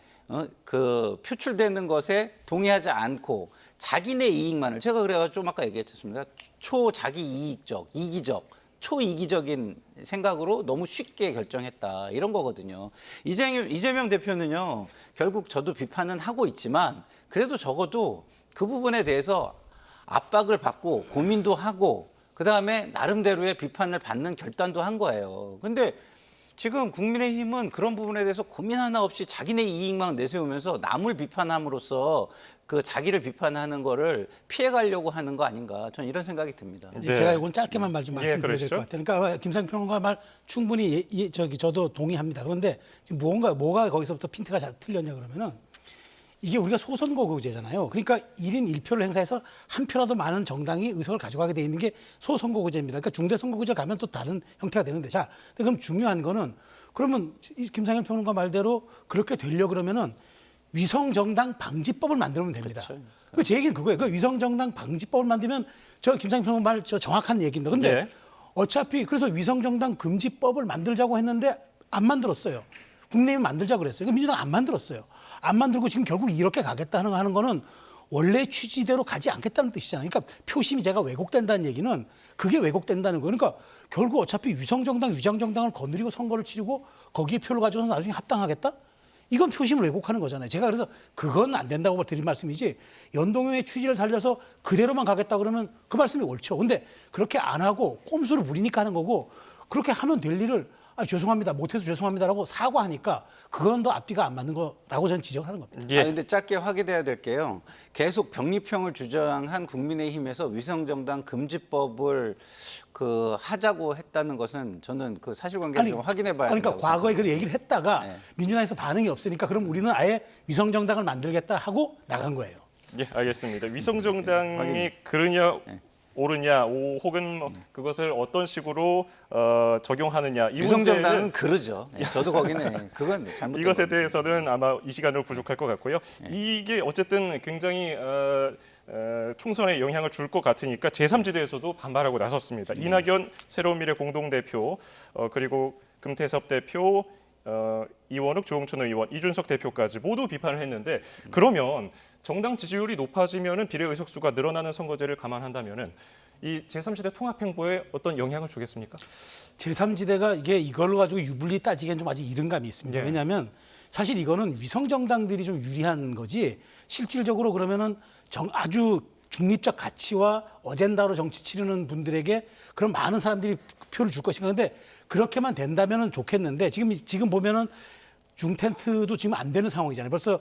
Speaker 2: 표출되는 것에 동의하지 않고 자기네 이익만을 제가 그래가지고 좀 아까 얘기했습니다. 초자기 이익적, 이기적, 초이기적인 생각으로 너무 쉽게 결정했다 이런 거거든요. 이재명 대표는요 결국 저도 비판은 하고 있지만 그래도 적어도 그 부분에 대해서 압박을 받고 고민도 하고 그다음에 나름대로의 비판을 받는 결단도 한 거예요. 근데 지금 국민의힘은 그런 부분에 대해서 고민 하나 없이 자기네 이익만 내세우면서 남을 비판함으로써 그 자기를 비판하는 거를 피해가려고 하는 거 아닌가 저는 이런 생각이 듭니다.
Speaker 1: 네.
Speaker 6: 제가 이건 짧게만 말 좀 말씀드려야 될
Speaker 1: 그러시죠.
Speaker 6: 것 같아요. 그러니까 김상평 평론가 말 충분히 저도 동의합니다. 그런데 지금 뭐가 거기서부터 핀트가 틀렸냐 그러면은 이게 우리가 소선거구제잖아요. 그러니까 1인 1표를 행사해서 한 표라도 많은 정당이 의석을 가져가게 돼 있는 게 소선거구제입니다. 그러니까 중대선거구제 가면 또 다른 형태가 되는데 자, 그럼 중요한 거는 그러면 김상현 평론가 말대로 그렇게 되려고 그러면은 위성정당 방지법을 만들면 됩니다. 그렇죠. 제 얘기는 그거예요. 그 위성정당 방지법을 만들면 저 김상현 평론가 말 정확한 얘기입니다. 근데
Speaker 1: 네.
Speaker 6: 어차피 그래서 위성정당 금지법을 만들자고 했는데 안 만들었어요. 국내에 만들자 그랬어요. 그러니까 민주당 안 만들었어요. 안 만들고 지금 결국 이렇게 가겠다 하는 거는 원래 취지대로 가지 않겠다는 뜻이잖아요. 그러니까 표심이 제가 왜곡된다는 얘기는 그게 왜곡된다는 거예요. 그러니까 결국 어차피 위성정당, 위장정당을 거느리고 선거를 치르고 거기에 표를 가져서 나중에 합당하겠다? 이건 표심을 왜곡하는 거잖아요. 제가 그래서 그건 안 된다고 드린 말씀이지 연동형의 취지를 살려서 그대로만 가겠다 그러면 그 말씀이 옳죠. 근데 그렇게 안 하고 꼼수를 부리니까 하는 거고 그렇게 하면 될 일을 죄송합니다. 못해서 죄송합니다라고 사과하니까 그건 더 앞뒤가 안 맞는 거라고 저는 지적하는 겁니다.
Speaker 1: 예.
Speaker 2: 근데 짧게 확인해야 될 게요. 계속 병립형을 주장한 국민의힘에서 위성정당 금지법을 하자고 했다는 것은 저는 그 사실관계를 좀 확인해봐야 된다고
Speaker 6: 그러니까 과거에 그
Speaker 2: 생각합니다.
Speaker 6: 얘기를 했다가
Speaker 2: 네.
Speaker 6: 민주당에서 반응이 없으니까 그럼 우리는 아예 위성정당을 만들겠다 하고 나간 거예요.
Speaker 1: 예, 알겠습니다. 위성정당이 그러냐 옳으냐 혹은 뭐 그것을 어떤 식으로 적용하느냐 이
Speaker 2: 위성정당은
Speaker 1: 문제는
Speaker 2: 그러죠. 저도 거기는 그건 잘못된
Speaker 1: 이것에
Speaker 2: 겁니다.
Speaker 1: 대해서는 아마 이 시간으로 부족할 것 같고요. 이게 어쨌든 굉장히 총선에 영향을 줄 것 같으니까 제3지대에서도 반발하고 나섰습니다. 이낙연 새로운 미래 공동대표 그리고 금태섭 대표 이원욱, 조홍천 의원, 이준석 대표까지 모두 비판을 했는데 그러면 정당 지지율이 높아지면은 비례 의석수가 늘어나는 선거제를 감안한다면은 이 제3지대 통합 행보에 어떤 영향을 주겠습니까?
Speaker 6: 제3지대가 이게 이걸로 가지고 유불리 따지기엔 좀 아직 이른 감이 있습니다.
Speaker 1: 예.
Speaker 6: 왜냐하면 사실 이거는 위성 정당들이 좀 유리한 거지 실질적으로 그러면은 아주 중립적 가치와 어젠다로 정치 치르는 분들에게 그런 많은 사람들이 표를 줄 것인가. 근데 그렇게만 된다면은 좋겠는데 지금 보면은 중텐트도 지금 안 되는 상황이잖아요. 벌써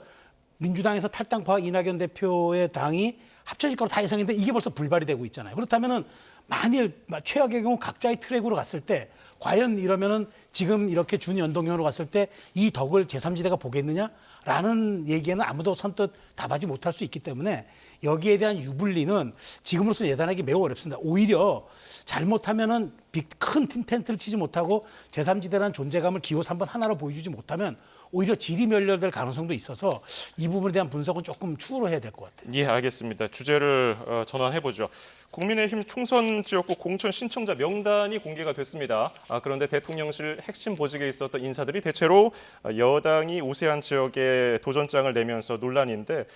Speaker 6: 민주당에서 탈당파 이낙연 대표의 당이 합쳐질 거로 다 예상했는데 이게 벌써 불발이 되고 있잖아요. 그렇다면은 만일 최악의 경우 각자의 트랙으로 갔을 때 과연 이러면은 지금 이렇게 준연동형으로 갔을 때 이 덕을 제3지대가 보겠느냐라는 얘기에는 아무도 선뜻 답하지 못할 수 있기 때문에 여기에 대한 유불리는 지금으로서 예단하기 매우 어렵습니다. 오히려 잘못하면은 큰 텐트를 치지 못하고 제3지대라는 존재감을 기호 3번 하나로 보여주지 못하면 오히려 질이 멸렬될 가능성도 있어서 이 부분에 대한 분석은 조금 추후로 해야 될 것 같아요.
Speaker 1: 예, 알겠습니다. 주제를 전환해보죠. 국민의힘 총선 지역구 공천 신청자 명단이 공개가 됐습니다. 그런데 대통령실 핵심 보직에 있었던 인사들이 대체로 여당이 우세한 지역에 도전장을 내면서 논란인데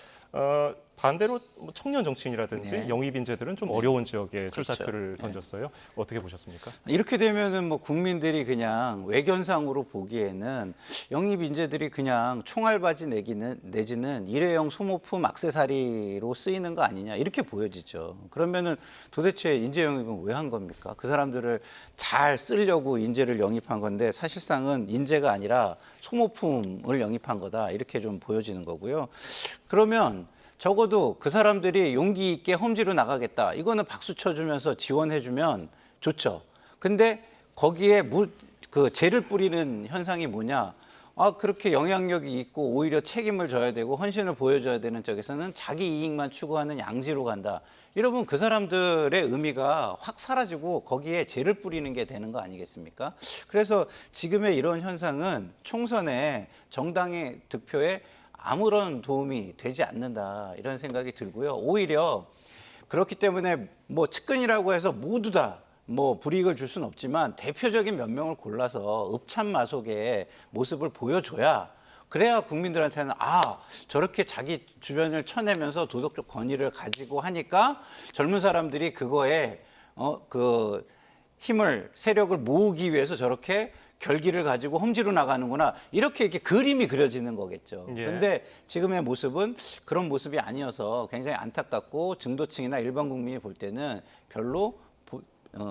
Speaker 1: 반대로 청년 정치인이라든지
Speaker 2: 네.
Speaker 1: 영입 인재들은 좀 어려운 지역에 출사표를
Speaker 2: 네.
Speaker 1: 던졌어요. 어떻게 보셨습니까?
Speaker 2: 이렇게 되면은 뭐 국민들이 그냥 외견상으로 보기에는 영입 인재들이 그냥 총알바지 내지는 일회용 소모품 액세서리로 쓰이는 거 아니냐 이렇게 보여지죠. 그러면은 도대체 인재 영입은 왜 한 겁니까? 그 사람들을 잘 쓰려고 인재를 영입한 건데 사실상은 인재가 아니라 소모품을 영입한 거다 이렇게 좀 보여지는 거고요. 그러면 적어도 그 사람들이 용기 있게 험지로 나가겠다. 이거는 박수 쳐주면서 지원해주면 좋죠. 근데 거기에 그 재를 뿌리는 현상이 뭐냐? 그렇게 영향력이 있고 오히려 책임을 져야 되고 헌신을 보여줘야 되는 쪽에서는 자기 이익만 추구하는 양지로 간다. 이러면 그 사람들의 의미가 확 사라지고 거기에 재를 뿌리는 게 되는 거 아니겠습니까? 그래서 지금의 이런 현상은 총선에 정당의 득표에 아무런 도움이 되지 않는다 이런 생각이 들고요. 오히려 그렇기 때문에 뭐 측근이라고 해서 모두 다 뭐 불이익을 줄 수는 없지만 대표적인 몇 명을 골라서 읍참마속의 모습을 보여줘야 그래야 국민들한테는 저렇게 자기 주변을 쳐내면서 도덕적 권위를 가지고 하니까 젊은 사람들이 그거에 그 힘을 세력을 모으기 위해서 저렇게 결기를 가지고 험지로 나가는구나 이렇게 그림이 그려지는 거겠죠.
Speaker 1: 예.
Speaker 2: 그런데 지금의 모습은 그런 모습이 아니어서 굉장히 안타깝고 중도층이나 일반 국민이 볼 때는 별로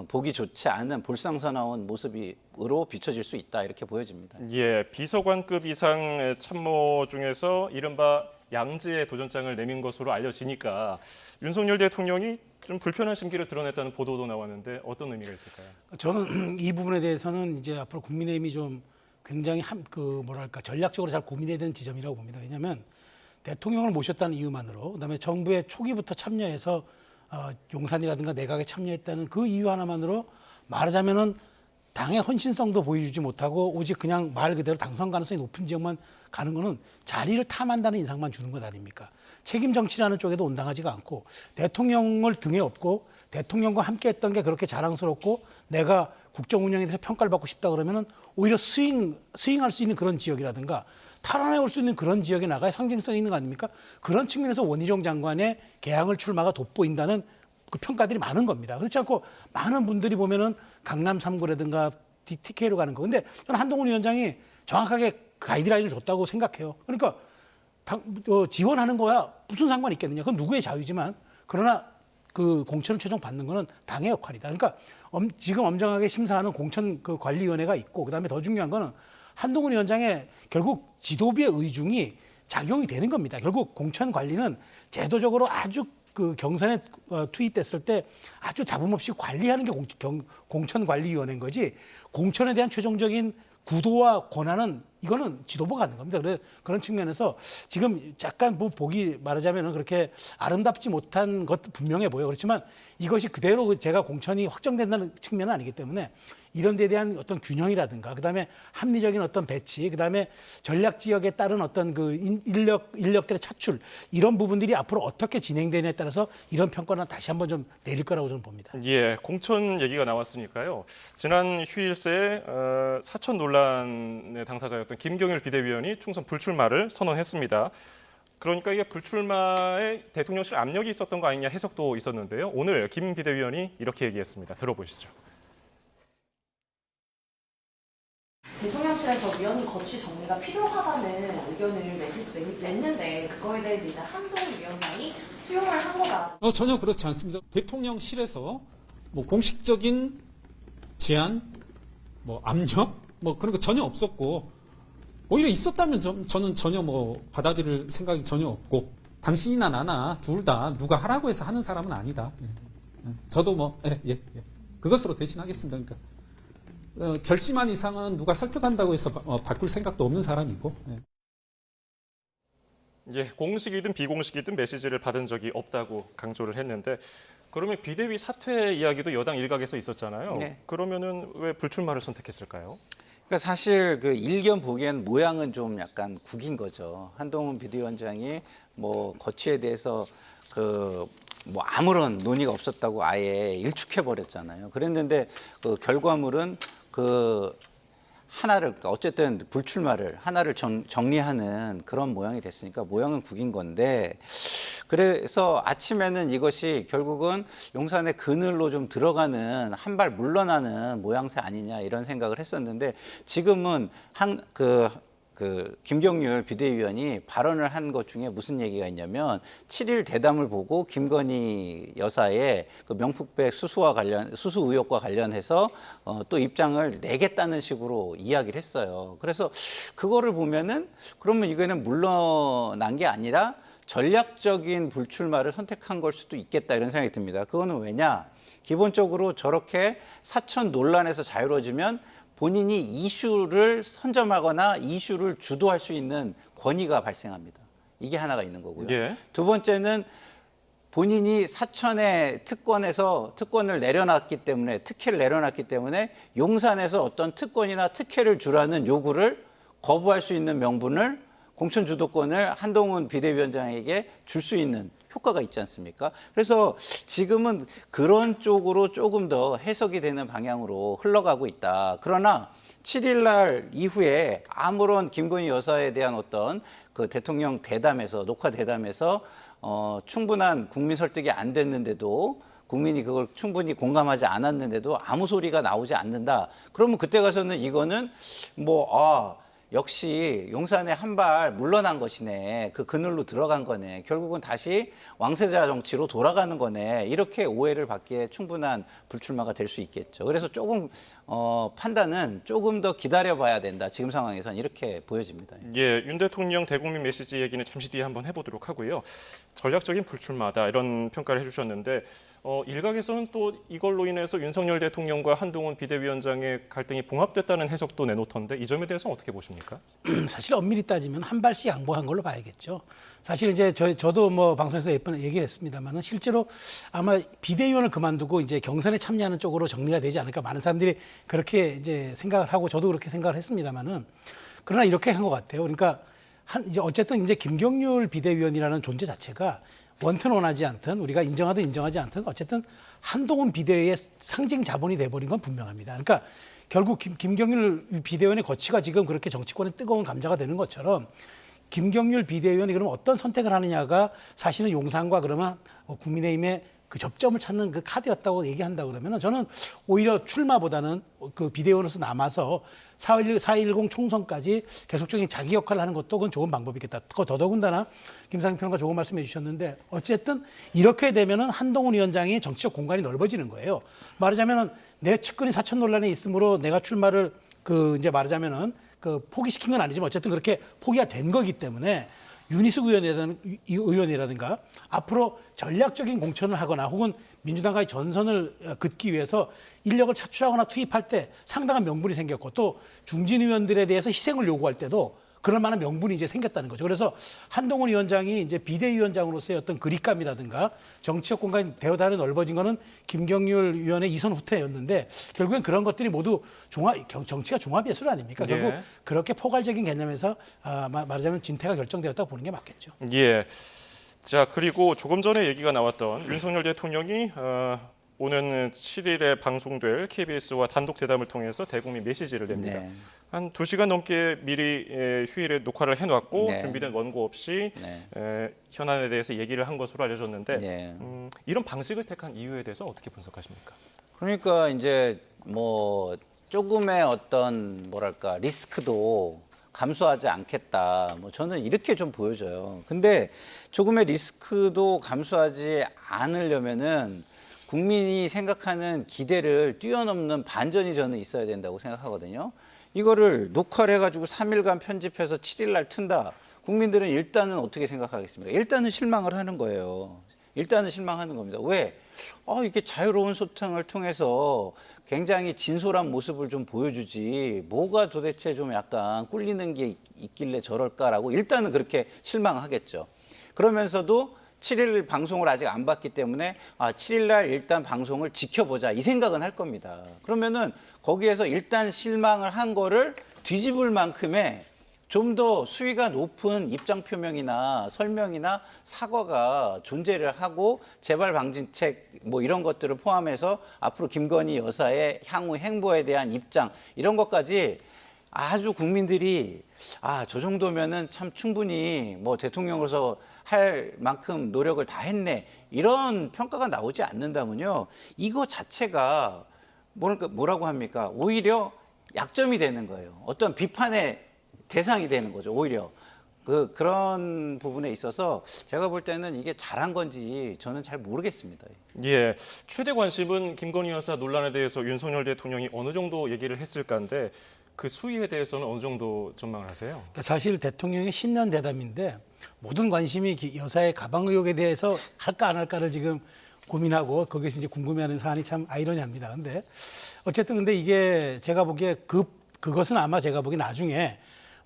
Speaker 2: 보기 좋지 않은 볼상사나운 모습으로 비춰질 수 있다 이렇게 보여집니다.
Speaker 1: 예, 비서관급 이상 참모 중에서 이른바 양지의 도전장을 내민 것으로 알려지니까 윤석열 대통령이 좀 불편한 심기를 드러냈다는 보도도 나왔는데 어떤 의미가 있을까요?
Speaker 6: 저는 이 부분에 대해서는 이제 앞으로 국민의힘이 좀 굉장히 전략적으로 잘 고민해야 되는 지점이라고 봅니다. 왜냐하면 대통령을 모셨다는 이유만으로 그다음에 정부의 초기부터 참여해서 용산이라든가 내각에 참여했다는 그 이유 하나만으로 말하자면은 당의 헌신성도 보여주지 못하고 오직 그냥 말 그대로 당선 가능성이 높은 지역만 가는 거는 자리를 탐한다는 인상만 주는 것 아닙니까? 책임 정치라는 쪽에도 온당하지가 않고 대통령을 등에 업고 대통령과 함께 했던 게 그렇게 자랑스럽고 내가 국정 운영에 대해서 평가를 받고 싶다 그러면은 오히려 스윙할 수 있는 그런 지역이라든가 탈환해 올 수 있는 그런 지역에 나가야 상징성이 있는 거 아닙니까? 그런 측면에서 원희룡 장관의 개항을 출마가 돋보인다는 그 평가들이 많은 겁니다. 그렇지 않고 많은 분들이 보면은 강남 3구라든가 TK로 가는 거. 근데 저는 한동훈 위원장이 정확하게 가이드라인을 줬다고 생각해요. 그러니까 지원하는 거야 무슨 상관이 있겠느냐. 그건 누구의 자유지만 그러나 그 공천을 최종 받는 거는 당의 역할이다. 그러니까 지금 엄정하게 심사하는 공천 그 관리위원회가 있고 그다음에 더 중요한 거는 한동훈 위원장의 결국 지도부의 의중이 작용이 되는 겁니다. 결국 공천 관리는 제도적으로 아주 그 경선에 투입됐을 때 아주 잡음 없이 관리하는 게 공천관리위원회인 거지 공천에 대한 최종적인 구도와 권한은 이거는 지도부가 갖는 겁니다. 그런 측면에서 지금 약간 보기 말하자면 그렇게 아름답지 못한 것도 분명해 보여요. 그렇지만 이것이 그대로 제가 공천이 확정된다는 측면은 아니기 때문에 이런 데에 대한 어떤 균형이라든가 그다음에 합리적인 어떤 배치 그다음에 전략 지역에 따른 어떤 그 인력들의 차출 이런 부분들이 앞으로 어떻게 진행되느냐에 따라서 이런 평가는 다시 한번 좀 내릴 거라고 저는 봅니다.
Speaker 1: 예, 공천 얘기가 나왔으니까요. 지난 휴일새 사천 논란의 당사자였던 김경일 비대위원이 총선 불출마를 선언했습니다. 그러니까 이게 불출마에 대통령실 압력이 있었던 거 아니냐 해석도 있었는데요. 오늘 김 비대위원이 이렇게 얘기했습니다. 들어보시죠.
Speaker 9: 대통령실에서 위원회 거취 정리가 필요하다는 의견을 냈는데 그거에 대해서 이제 한동훈 위원장이 수용을 한 거다.
Speaker 10: 전혀 그렇지 않습니다. 대통령실에서 뭐 공식적인 제안, 뭐 압력, 뭐 그런 거 전혀 없었고 오히려 있었다면 저는 전혀 뭐 받아들일 생각이 전혀 없고 당신이나 나나 둘 다 누가 하라고 해서 하는 사람은 아니다. 저도 뭐 그것으로 대신하겠습니다. 그러니까 결심한 이상은 누가 설득한다고 해서 바꿀 생각도 없는 사람이고.
Speaker 1: 예, 공식이든 비공식이든 메시지를 받은 적이 없다고 강조를 했는데 그러면 비대위 사퇴 이야기도 여당 일각에서 있었잖아요.
Speaker 2: 네.
Speaker 1: 그러면은 왜 불출마를 선택했을까요?
Speaker 2: 그러니까 사실 그 일견 보기엔 모양은 좀 약간 국인 거죠. 한동훈 비대위원장이 뭐 거취에 대해서 그 뭐 아무런 논의가 없었다고 아예 일축해 버렸잖아요. 그랬는데 그 결과물은 그 하나를 그러니까 어쨌든 불출마를 하나를 정리하는 그런 모양이 됐으니까 모양은 국인 건데 그래서 아침에는 이것이 결국은 용산의 그늘로 좀 들어가는 한 발 물러나는 모양새 아니냐 이런 생각을 했었는데 지금은 김경률 비대위원이 발언을 한 것 중에 무슨 얘기가 있냐면 7일 대담을 보고 김건희 여사의 그 명품백 수수 의혹과 관련해서 또 입장을 내겠다는 식으로 이야기를 했어요. 그래서 그거를 보면은 그러면 이거는 물러난 게 아니라 전략적인 불출마를 선택한 걸 수도 있겠다 이런 생각이 듭니다. 그거는 왜냐? 기본적으로 저렇게 사천 논란에서 자유로워지면 본인이 이슈를 선점하거나 이슈를 주도할 수 있는 권위가 발생합니다. 이게 하나가 있는 거고요.
Speaker 1: 예.
Speaker 2: 두 번째는 본인이 사천의 특권을 내려놨기 때문에 특혜를 내려놨기 때문에 용산에서 어떤 특권이나 특혜를 주라는 요구를 거부할 수 있는 명분을 공천 주도권을 한동훈 비대위원장에게 줄 수 있는 효과가 있지 않습니까? 그래서 지금은 그런 쪽으로 조금 더 해석이 되는 방향으로 흘러가고 있다. 그러나 7일 날 이후에 아무런 김건희 여사에 대한 어떤 그 대통령 대담에서 녹화 대담에서 충분한 국민 설득이 안 됐는데도 국민이 그걸 충분히 공감하지 않았는데도 아무 소리가 나오지 않는다. 그러면 그때 가서는 이거는 역시 용산에 한 발 물러난 것이네. 그 그늘로 들어간 거네. 결국은 다시 왕세자 정치로 돌아가는 거네. 이렇게 오해를 받기에 충분한 불출마가 될 수 있겠죠. 그래서 조금 판단은 조금 더 기다려봐야 된다. 지금 상황에서는 이렇게 보여집니다.
Speaker 1: 예, 윤 대통령 대국민 메시지 얘기는 잠시 뒤에 한번 해보도록 하고요. 전략적인 불출마다 이런 평가를 해주셨는데 일각에서는 또 이걸로 인해서 윤석열 대통령과 한동훈 비대위원장의 갈등이 봉합됐다는 해석도 내놓던데 이 점에 대해서는 어떻게 보십니까?
Speaker 6: 사실 엄밀히 따지면 한 발씩 양보한 걸로 봐야겠죠. 사실 이제 저도 뭐 방송에서 예전에 얘기를 했습니다만은 실제로 아마 비대위원을 그만두고 이제 경선에 참여하는 쪽으로 정리가 되지 않을까 많은 사람들이 그렇게 이제 생각을 하고 저도 그렇게 생각을 했습니다만은 그러나 이렇게 한 것 같아요. 그러니까 이제 어쨌든 이제 김경률 비대위원이라는 존재 자체가 원튼 원하지 않든 우리가 인정하든 인정하지 않든 어쨌든 한동훈 비대위의 상징 자본이 돼버린 건 분명합니다. 그러니까 결국 김경률 비대위원의 거취가 지금 그렇게 정치권의 뜨거운 감자가 되는 것처럼 김경률 비대위원이 그러면 어떤 선택을 하느냐가 사실은 용산과 그러면 국민의힘의 그 접점을 찾는 그 카드였다고 얘기한다 그러면 저는 오히려 출마보다는 그 비대위원으로서 남아서 4.10 총선까지 계속적인 자기 역할을 하는 것도 그건 좋은 방법이겠다. 더더군다나 김상민 평론가 좋은 말씀해 주셨는데 어쨌든 이렇게 되면은 한동훈 위원장의 정치적 공간이 넓어지는 거예요. 말하자면은 내 측근이 사천 논란에 있으므로 내가 출마를 이제 말하자면은 포기시킨 건 아니지만 어쨌든 그렇게 포기가 된 거기 때문에 윤희숙 의원이라든가 앞으로 전략적인 공천을 하거나 혹은 민주당과의 전선을 긋기 위해서 인력을 차출하거나 투입할 때 상당한 명분이 생겼고 또 중진 의원들에 대해서 희생을 요구할 때도 그럴 만한 명분이 이제 생겼다는 거죠. 그래서 한동훈 위원장이 이제 비대위원장으로서의 어떤 그립감이라든가 정치적 공간이 대여다를 넓어진 거는 김경률 위원의 이선 후퇴였는데 결국엔 그런 것들이 모두 정치가 종합예술 아닙니까?
Speaker 1: 예.
Speaker 6: 결국 그렇게 포괄적인 개념에서 말하자면 진퇴가 결정되었다고 보는 게 맞겠죠.
Speaker 1: 예. 자, 그리고 조금 전에 얘기가 나왔던 윤석열 대통령이 오는 7일에 방송될 KBS와 단독 대담을 통해서 대국민 메시지를 냅니다.
Speaker 2: 네.
Speaker 1: 한 2시간 넘게 미리 휴일에 녹화를 해놨고
Speaker 2: 네.
Speaker 1: 준비된 원고 없이 현안에 대해서 얘기를 한 것으로 알려졌는데
Speaker 2: 네.
Speaker 1: 이런 방식을 택한 이유에 대해서 어떻게 분석하십니까?
Speaker 2: 그러니까 이제 뭐 조금의 어떤 뭐랄까 리스크도 감수하지 않겠다. 뭐 저는 이렇게 좀 보여져요. 근데 조금의 리스크도 감수하지 않으려면은 국민이 생각하는 기대를 뛰어넘는 반전이 저는 있어야 된다고 생각하거든요. 이거를 녹화를 해가지고 3일간 편집해서 7일 날 튼다. 국민들은 일단은 어떻게 생각하겠습니까? 일단은 실망을 하는 거예요. 일단은 실망하는 겁니다. 왜? 이게 자유로운 소통을 통해서 굉장히 진솔한 모습을 좀 보여주지 뭐가 도대체 좀 약간 꿀리는 게 있길래 저럴까라고 일단은 그렇게 실망하겠죠. 그러면서도 7일 방송을 아직 안 봤기 때문에 7일 날 일단 방송을 지켜보자 이 생각은 할 겁니다. 그러면은 거기에서 일단 실망을 한 거를 뒤집을 만큼의 좀 더 수위가 높은 입장 표명이나 설명이나 사과가 존재를 하고 재발 방지책 뭐 이런 것들을 포함해서 앞으로 김건희 여사의 향후 행보에 대한 입장 이런 것까지 아주 국민들이 저 정도면은 참 충분히 뭐 대통령으로서 할 만큼 노력을 다 했네 이런 평가가 나오지 않는다면요 이거 자체가 뭐라고 합니까? 오히려 약점이 되는 거예요. 어떤 비판의 대상이 되는 거죠. 오히려 그런 부분에 있어서 제가 볼 때는 이게 잘한 건지 저는 잘 모르겠습니다.
Speaker 1: 예, 최대 관심은 김건희 여사 논란에 대해서 윤석열 대통령이 어느 정도 얘기를 했을까인데 그 수위에 대해서는 어느 정도 전망을 하세요?
Speaker 6: 그러니까 사실 대통령의 신년 대담인데 모든 관심이 여사의 가방 의혹에 대해서 할까 안 할까를 지금 고민하고 거기에서 이제 궁금해하는 사안이 참 아이러니합니다. 근데 어쨌든 근데 이게 제가 보기에 그것은 아마 제가 보기에 나중에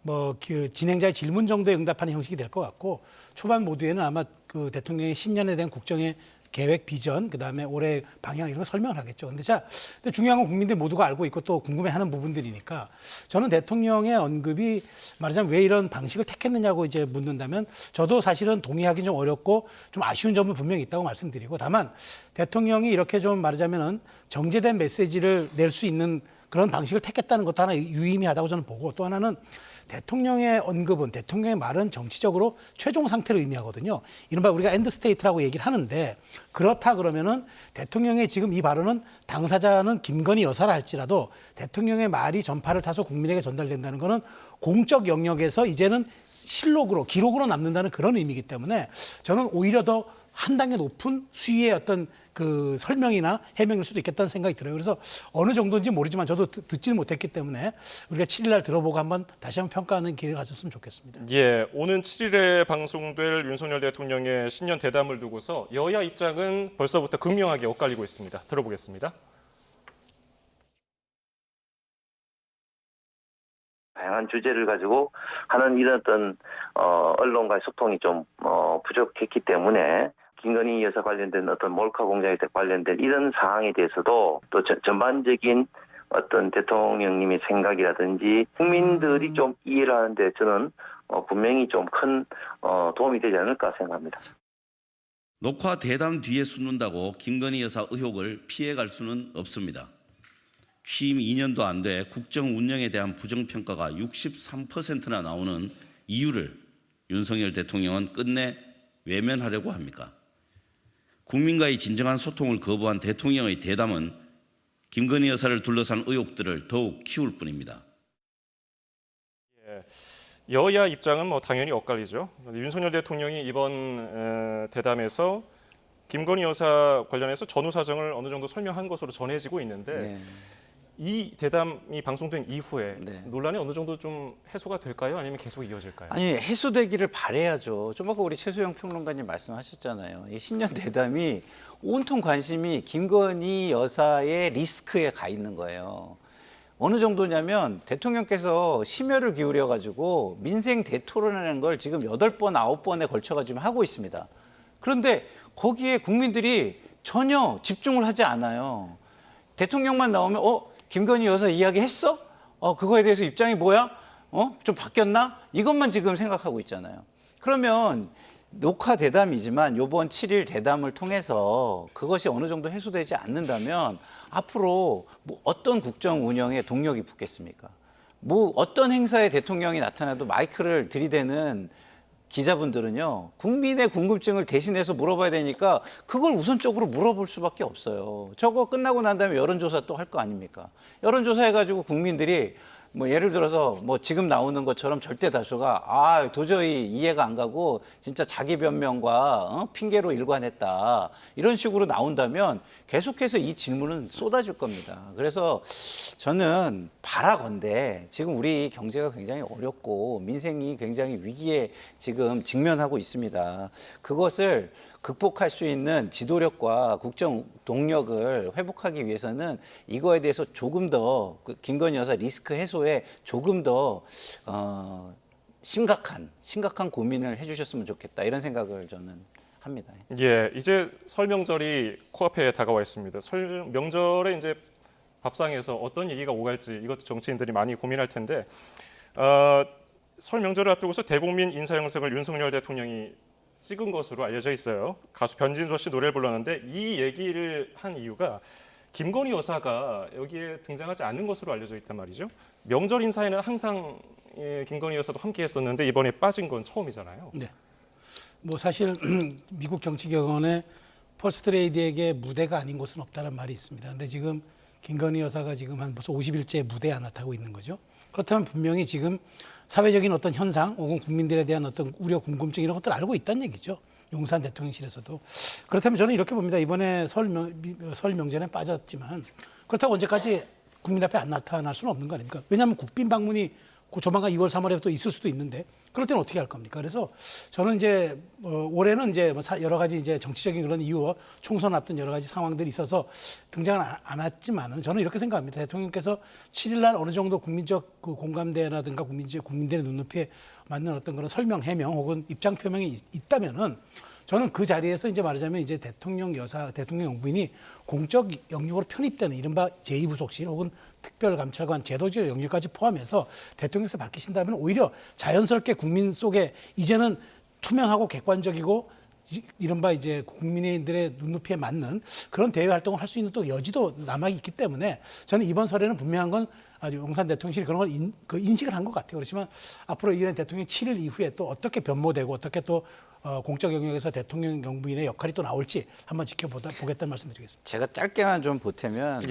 Speaker 6: 뭐 그 진행자의 질문 정도에 응답하는 형식이 될 것 같고 초반 모두에는 아마 그 대통령의 신년에 대한 국정의 계획, 비전, 그다음에 올해 방향 이런 거 설명을 하겠죠. 근데 중요한 건 국민들 모두가 알고 있고 또 궁금해하는 부분들이니까 저는 대통령의 언급이 말하자면 왜 이런 방식을 택했느냐고 이제 묻는다면 저도 사실은 동의하기는 좀 어렵고 좀 아쉬운 점은 분명히 있다고 말씀드리고 다만 대통령이 이렇게 좀 말하자면은 정제된 메시지를 낼 수 있는 그런 방식을 택했다는 것도 하나 유의미하다고 저는 보고 또 하나는 대통령의 언급은 대통령의 말은 정치적으로 최종 상태를 의미하거든요. 이른바 우리가 엔드 스테이트라고 얘기를 하는데 그렇다 그러면은 대통령의 지금 이 발언은 당사자는 김건희 여사라 할지라도 대통령의 말이 전파를 타서 국민에게 전달된다는 것은 공적 영역에서 이제는 실록으로 기록으로 남는다는 그런 의미이기 때문에 저는 오히려 더 한 단계 높은 수위의 어떤 그 설명이나 해명일 수도 있겠다는 생각이 들어요. 그래서 어느 정도인지 모르지만 저도 듣지는 못했기 때문에 우리가 7일 날 들어보고 다시 한번 평가하는 기회를 가졌으면 좋겠습니다.
Speaker 1: 예, 오는 7일에 방송될 윤석열 대통령의 신년 대담을 두고서 여야 입장은 벌써부터 극명하게 엇갈리고 있습니다. 들어보겠습니다.
Speaker 11: 다양한 주제를 가지고 하는 이런 어떤 언론과의 소통이 좀 부족했기 때문에 김건희 여사 관련된 어떤 몰카 공작에 관련된 이런 사항에 대해서도 또 전반적인 어떤 대통령님의 생각이라든지 국민들이 좀 이해를 하는데 저는 분명히 좀 큰 도움이 되지 않을까 생각합니다.
Speaker 12: 녹화 대담 뒤에 숨는다고 김건희 여사 의혹을 피해갈 수는 없습니다. 취임 2년도 안 돼 국정 운영에 대한 부정평가가 63%나 나오는 이유를 윤석열 대통령은 끝내 외면하려고 합니까? 국민과의 진정한 소통을 거부한 대통령의 대담은 김건희 여사를 둘러싼 의혹들을 더욱 키울 뿐입니다.
Speaker 1: 예, 여야 입장은 뭐 당연히 엇갈리죠. 윤석열 대통령이 이번 대담에서 김건희 여사 관련해서 전후 사정을 어느 정도 설명한 것으로 전해지고 있는데 이 대담이 방송된 이후에 논란이 어느 정도 좀 해소가 될까요? 아니면 계속 이어질까요?
Speaker 2: 아니 해소되기를 바라야죠. 좀 아까 우리 최소영 평론가님 말씀하셨잖아요. 이 신년 대담이 온통 관심이 김건희 여사의 리스크에 가 있는 거예요. 어느 정도냐면 대통령께서 심혈을 기울여 가지고 민생 대토론이라는 걸 지금 8번, 9번에 걸쳐 가지고 하고 있습니다. 그런데 거기에 국민들이 전혀 집중을 하지 않아요. 대통령만 나오면 김건희 여사 이야기 했어? 그거에 대해서 입장이 뭐야? 좀 바뀌었나? 이것만 지금 생각하고 있잖아요. 그러면 녹화 대담이지만 이번 7일 대담을 통해서 그것이 어느 정도 해소되지 않는다면 앞으로 뭐 어떤 국정 운영에 동력이 붙겠습니까? 뭐 어떤 행사에 대통령이 나타나도 마이크를 들이대는 기자분들은요, 국민의 궁금증을 대신해서 물어봐야 되니까 그걸 우선적으로 물어볼 수밖에 없어요. 저거 끝나고 난 다음에 여론조사 또 할 거 아닙니까? 여론조사 해가지고 국민들이 뭐 예를 들어서 뭐 지금 나오는 것처럼 절대 다수가 도저히 이해가 안 가고 진짜 자기 변명과 핑계로 일관했다 이런 식으로 나온다면 계속해서 이 질문은 쏟아질 겁니다. 그래서 저는 바라건대 지금 우리 경제가 굉장히 어렵고 민생이 굉장히 위기에 지금 직면하고 있습니다. 그것을 극복할 수 있는 지도력과 국정 동력을 회복하기 위해서는 이거에 대해서 조금 더 김건희 여사 리스크 해소에 조금 더 심각한 고민을 해주셨으면 좋겠다 이런 생각을 저는 합니다.
Speaker 1: 예, 이제 설 명절이 코앞에 다가와 있습니다. 설 명절에 이제 밥상에서 어떤 얘기가 오갈지 이것도 정치인들이 많이 고민할 텐데 설 명절을 앞두고서 대국민 인사 영상을 윤석열 대통령이 찍은 것으로 알려져 있어요. 가수 변진조 씨 노래를 불렀는데 이 얘기를 한 이유가 김건희 여사가 여기에 등장하지 않는 것으로 알려져 있단 말이죠. 명절 인사에는 항상 김건희 여사도 함께했었는데 이번에 빠진 건 처음이잖아요.
Speaker 6: 네. 뭐 사실 미국 정치경원에 퍼스트레이디에게 무대가 아닌 곳은 없다는 말이 있습니다. 근데 지금 김건희 여사가 지금 한 벌써 50일째 무대에 안 나타나고 있는 거죠. 그렇다면 분명히 지금 사회적인 어떤 현상 혹은 국민들에 대한 어떤 우려, 궁금증 이런 것들을 알고 있다는 얘기죠. 용산 대통령실에서도. 그렇다면 저는 이렇게 봅니다. 이번에 설 명절에 빠졌지만 그렇다고 언제까지 국민 앞에 안 나타날 수는 없는 거 아닙니까? 왜냐하면 국빈 방문이 조만간 2월, 3월에 또 있을 수도 있는데 그럴 때는 어떻게 할 겁니까? 그래서 저는 이제 올해는 이제 여러 가지 이제 정치적인 그런 이유와 총선 앞둔 여러 가지 상황들이 있어서 등장은 안 했지만은 저는 이렇게 생각합니다. 대통령께서 7일 날 어느 정도 국민적 그 공감대라든가 국민들의 눈높이에 맞는 어떤 그런 설명, 해명 혹은 입장 표명이 있다면은 저는 그 자리에서 이제 말하자면 이제 대통령 여사, 대통령 영부인이 공적 영역으로 편입되는 이른바 제2부속실 혹은 특별감찰관 제도적 영역까지 포함해서 대통령께서 밝히신다면 오히려 자연스럽게 국민 속에 이제는 투명하고 객관적이고 이른바 이제 국민들의 눈높이에 맞는 그런 대외 활동을 할 수 있는 또 여지도 남아 있기 때문에 저는 이번 설에는 분명한 건 아주 용산 대통령실이 그런 걸 인식을 한 것 같아요. 그렇지만 앞으로 이런 대통령 7일 이후에 또 어떻게 변모되고 어떻게 또 공적 영역에서 대통령 영부인의 역할이 또 나올지 한번 지켜보겠다는 말씀드리겠습니다.
Speaker 2: 제가 짧게만 좀 보태면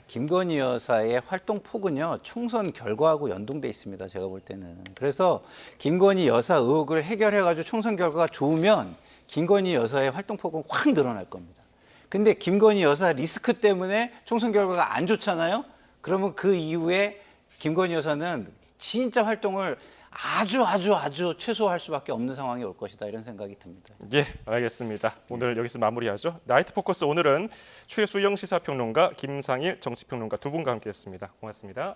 Speaker 2: 김건희 여사의 활동 폭은요 총선 결과하고 연동돼 있습니다. 제가 볼 때는. 그래서 김건희 여사 의혹을 해결해가지고 총선 결과가 좋으면 김건희 여사의 활동 폭은 확 늘어날 겁니다. 근데 김건희 여사 리스크 때문에 총선 결과가 안 좋잖아요. 그러면 그 이후에 김건희 여사는 진짜 활동을 아주 최소화할 수밖에 없는 상황이 올 것이다 이런 생각이 듭니다.
Speaker 1: 예, 알겠습니다. 오늘 여기서 마무리하죠. 나이트 포커스 오늘은 최수영 시사평론가, 김상일 정치평론가 두 분과 함께했습니다. 고맙습니다.